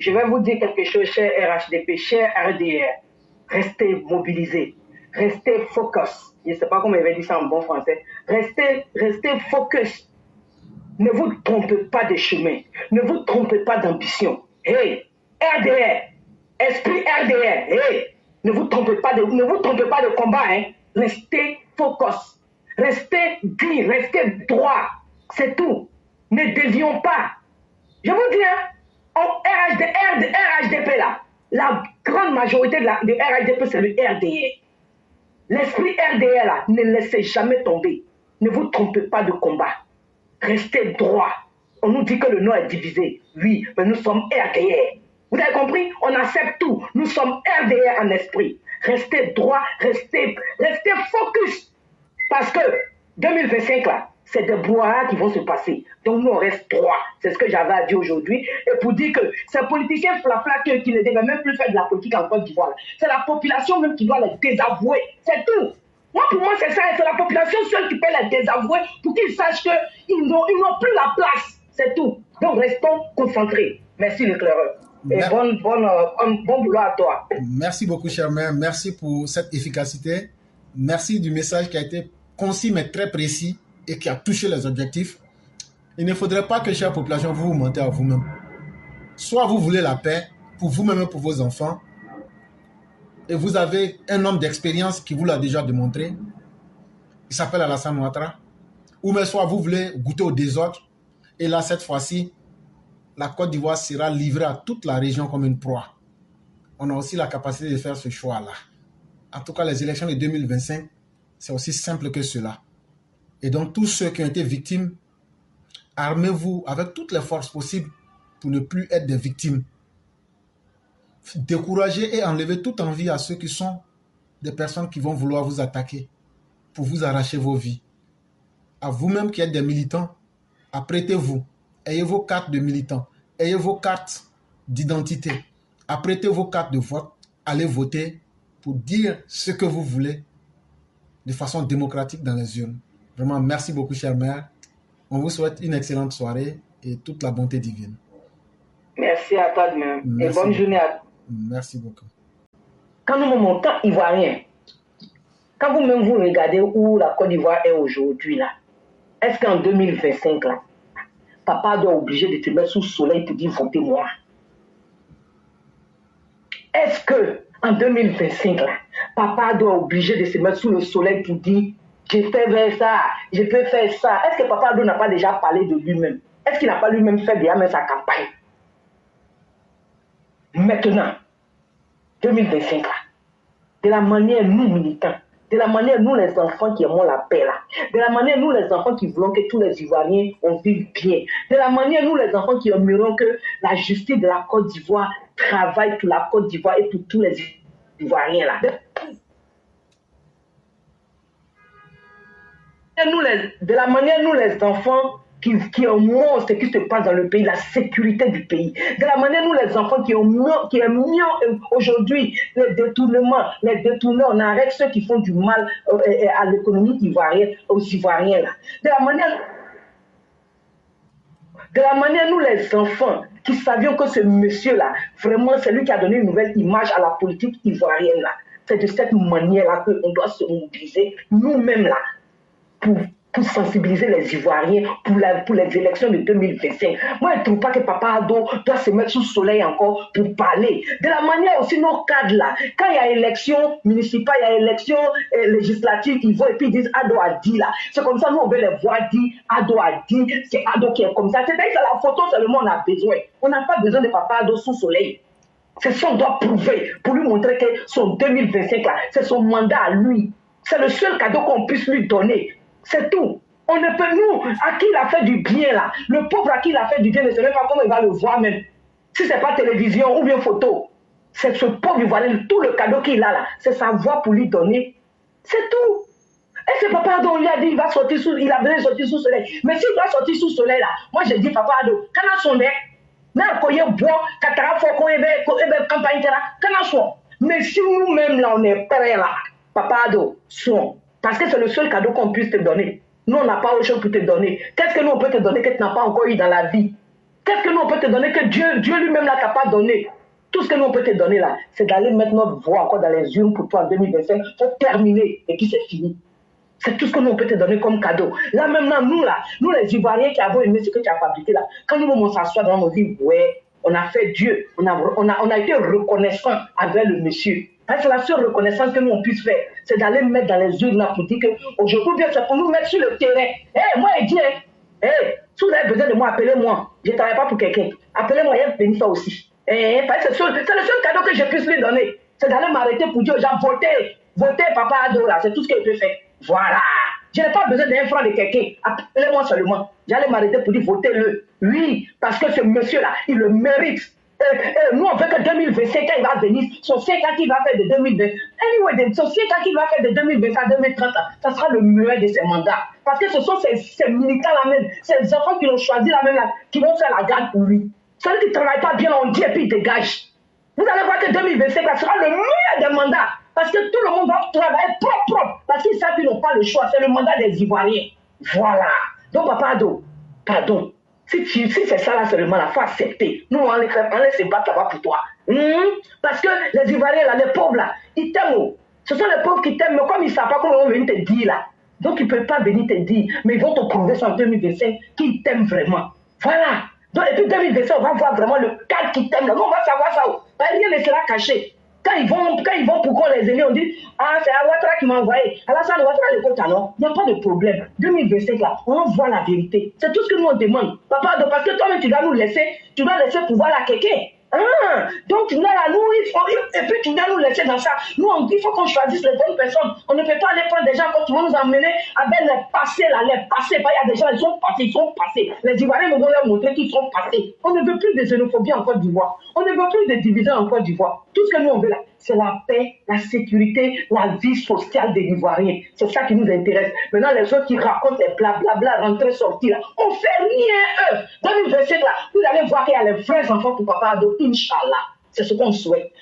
Je vais vous dire quelque chose, cher RHDP, cher RDR. Restez mobilisés, restez focus. Je ne sais pas comment il va dire ça en bon français. Restez focus. Ne vous trompez pas de chemin. Ne vous trompez pas d'ambition. Hey, RDR, esprit RDR, hey, ne vous trompez pas de combat. Hein. Restez focus. Restez dit, restez droit. C'est tout. Ne dévions pas. Je vous dis, hein, RHDP là, la grande majorité de RHDP, c'est le RDR. L'esprit RDR là, ne laissez jamais tomber. Ne vous trompez pas de combat. Restez droit. On nous dit que le Nord est divisé. Oui, mais nous sommes RDR. Vous avez compris? On accepte tout. Nous sommes RDR en esprit. Restez droit, restez focus. Parce que 2025 là, c'est des brouhahas qui vont se passer. Donc nous, on reste droit. C'est ce que j'avais à dire aujourd'hui. Et pour dire que ces politiciens flafla qui ne devaient même plus faire de la politique en Côte d'Ivoire, c'est la population même qui doit les désavouer. C'est tout. Moi, pour moi, c'est ça. C'est la population seule qui peut les désavouer pour qu'ils sachent qu'ils n'ont plus la place. C'est tout. Donc restons concentrés. Merci l'éclaireur. Et bon boulot à toi. Merci beaucoup, cher maire. Merci pour cette efficacité. Merci du message qui a été concis mais très précis et qui a touché les objectifs. Il ne faudrait pas que, chère population, vous vous mentez à vous-même. Soit vous voulez la paix pour vous-même et pour vos enfants, et vous avez un homme d'expérience qui vous l'a déjà démontré. Il s'appelle Alassane Ouattara. Ou mais soit vous voulez goûter au désordre, et là, cette fois-ci, la Côte d'Ivoire sera livrée à toute la région comme une proie. On a aussi la capacité de faire ce choix-là. En tout cas, les élections de 2025, c'est aussi simple que cela. Et donc, tous ceux qui ont été victimes, armez-vous avec toutes les forces possibles pour ne plus être des victimes. Découragez et enlevez toute envie à ceux qui sont des personnes qui vont vouloir vous attaquer pour vous arracher vos vies. À vous-même qui êtes des militants, apprêtez-vous. Ayez vos cartes de militants. Ayez vos cartes d'identité. Apprêtez vos cartes de vote. Allez voter pour dire ce que vous voulez de façon démocratique dans les urnes. Vraiment, merci beaucoup, cher maire. On vous souhaite une excellente soirée et toute la bonté divine. Merci à toi de même. Et bonne journée à toi. Merci beaucoup. Quand nous montons ivoirien, quand vous-même vous regardez où la Côte d'Ivoire est aujourd'hui, là, est-ce qu'en 2025, là, papa doit obliger de te mettre sous le soleil pour dire votez-moi? Est-ce qu'en 2025, là, papa doit obliger de se mettre sous le soleil pour dire je fais ça, je peux faire ça? Est-ce que papa n'a pas déjà parlé de lui-même? Est-ce qu'il n'a pas lui-même fait déjà même sa campagne? Maintenant, 2025, là, de la manière nous militants, de la manière nous les enfants qui aimons la paix là, de la manière nous les enfants qui voulons que tous les Ivoiriens on vive bien, de la manière nous les enfants qui aimerons que la justice de la Côte d'Ivoire travaille pour la Côte d'Ivoire et pour tous les Ivoiriens là. De la manière nous les enfants qui aiment ce qui se passe dans le pays, la sécurité du pays. De la manière nous les enfants qui aiment mieux aujourd'hui les détournements, on arrête ceux qui font du mal à l'économie ivoirienne, aux Ivoiriens là. De la manière nous les enfants qui savions que ce monsieur là, vraiment c'est lui qui a donné une nouvelle image à la politique ivoirienne là. C'est de cette manière là qu'on doit se mobiliser nous-mêmes là pour sensibiliser les Ivoiriens pour les élections de 2025. Moi, je ne trouve pas que Papa Ado doit se mettre sous le soleil encore pour parler. De la manière aussi, nos cadres là, quand il y a élection municipale, il y a élection législative, ils vont et puis ils disent Ado a dit là. C'est comme ça, nous on veut les voir dire Ado a dit, c'est Ado qui est comme ça. C'est-à-dire que la photo seulement on a besoin. On n'a pas besoin de Papa Ado sous le soleil. C'est ce qu'on doit prouver pour lui montrer que son 2025 là, c'est son mandat à lui. C'est le seul cadeau qu'on puisse lui donner. C'est tout. On ne peut, nous, à qui il a fait du bien là, le pauvre à qui il a fait du bien ne sait même pas comment il va le voir même. Si c'est pas télévision ou bien photo, c'est ce pauvre Ivoirien, tout le cadeau qu'il a là, c'est sa voix pour lui donner. C'est tout. Et c'est Papa Ado, on lui a dit il va sortir sous, il a besoin de sortir sous le soleil. Mais s'il doit sortir sous le soleil là, moi j'ai dit Papa Ado, quand on son nez, n'a qu'on y boit, katara faut qu'on ait campagne là, quand on soit. Mais si nous-mêmes là on est prêts là, Papa Ado, son. Parce que c'est le seul cadeau qu'on puisse te donner. Nous, on n'a pas autre chose pour te donner. Qu'est-ce que nous, on peut te donner que tu n'as pas encore eu dans la vie? Qu'est-ce que nous on peut te donner que Dieu lui-même n'a pas donné? Tout ce que nous on peut te donner là, c'est d'aller mettre notre voix encore dans les urnes pour toi en 2025. Il faut terminer et puis c'est fini. C'est tout ce que nous on peut te donner comme cadeau. Là maintenant, nous les Ivoiriens qui avons aimé ce que tu as fabriqué là, quand nous on s'assoit dans nos vies, ouais, on a fait Dieu, on a été reconnaissant avec le monsieur. C'est la seule reconnaissance que nous on puisse faire, c'est d'aller mettre dans les urnes là pour dire qu'aujourd'hui, c'est pour nous mettre sur le terrain. Moi, je dis, si vous avez besoin de moi, appelez-moi. Je ne travaille pas pour quelqu'un. Appelez-moi, il y a béni ça aussi. C'est le seul cadeau que je puisse lui donner. C'est d'aller m'arrêter pour dire aux gens, votez Papa Ado là, c'est tout ce qu'il peut faire. Voilà. Je n'ai pas besoin d'un franc de quelqu'un. Appelez-moi seulement. J'allais m'arrêter pour dire votez-le. Oui, parce que ce monsieur-là, il le mérite. Nous, on veut que 2025, quand il va venir, son 5 ans qu'il va faire de 2020, anyway, son 5 ans qu'il va faire de 2020 à 2030, ça sera le meilleur de ses mandats. Parce que ce sont ces militants-là même, ces enfants qui l'ont choisi là même, là, qui vont faire la garde pour lui. Celui qui ne travaille pas bien, on dit et puis il dégage. Vous allez voir que 2025 là, sera le meilleur des mandats. Parce que tout le monde va travailler propre. Parce qu'ils savent qu'ils n'ont pas le choix. C'est le mandat des Ivoiriens. Voilà. Donc, Papa Ado, pardon. Si c'est ça là seulement, il faut accepter. Nous, on laisse se battre là-bas pour toi. Parce que les Ivoiriens, là, les pauvres, là, ils t'aiment. Ce sont les pauvres qui t'aiment, mais comme ils ne savent pas comment ils vont venir te dire, là. Donc, ils ne peuvent pas venir te dire, mais ils vont te prouver ça en 2025 qu'ils t'aiment vraiment. Voilà. Donc, et puis 2025, on va voir vraiment le cadre qui t'aime. Là. Nous, on va savoir ça. Rien ne sera caché. Quand ils vont pour qu'on les aime, on dit ah, c'est Ouattara qui m'a envoyé. Alassane Ouattara, le compte alors. Il n'y a pas de problème. 2025, là, on voit la vérité. C'est tout ce que nous on demande. Papa, parce que toi-même, tu dois nous laisser, pouvoir à quelqu'un. Donc, là, nous, et puis tu dois nous laisser dans ça. Nous, il faut qu'on choisisse les bonnes personnes. On ne peut pas aller prendre des gens quand tu vas nous emmener avec les passés, là, les passés. Il y a des gens, ils sont passés. Les Ivoiriens vont leur montrer qu'ils sont passés. On ne veut plus de xénophobie en Côte d'Ivoire. On ne veut plus de division en Côte d'Ivoire. Tout ce que nous, on veut là, c'est la paix, la sécurité, la vie sociale des Ivoiriens. C'est ça qui nous intéresse. Maintenant, les autres qui racontent les blablabla, rentrer, sortir, là, on fait rien, eux. 2027, là, vous allez voir qu'il y a les vrais enfants pour Papa Ado, Inch'Allah. C'est ce qu'on souhaite.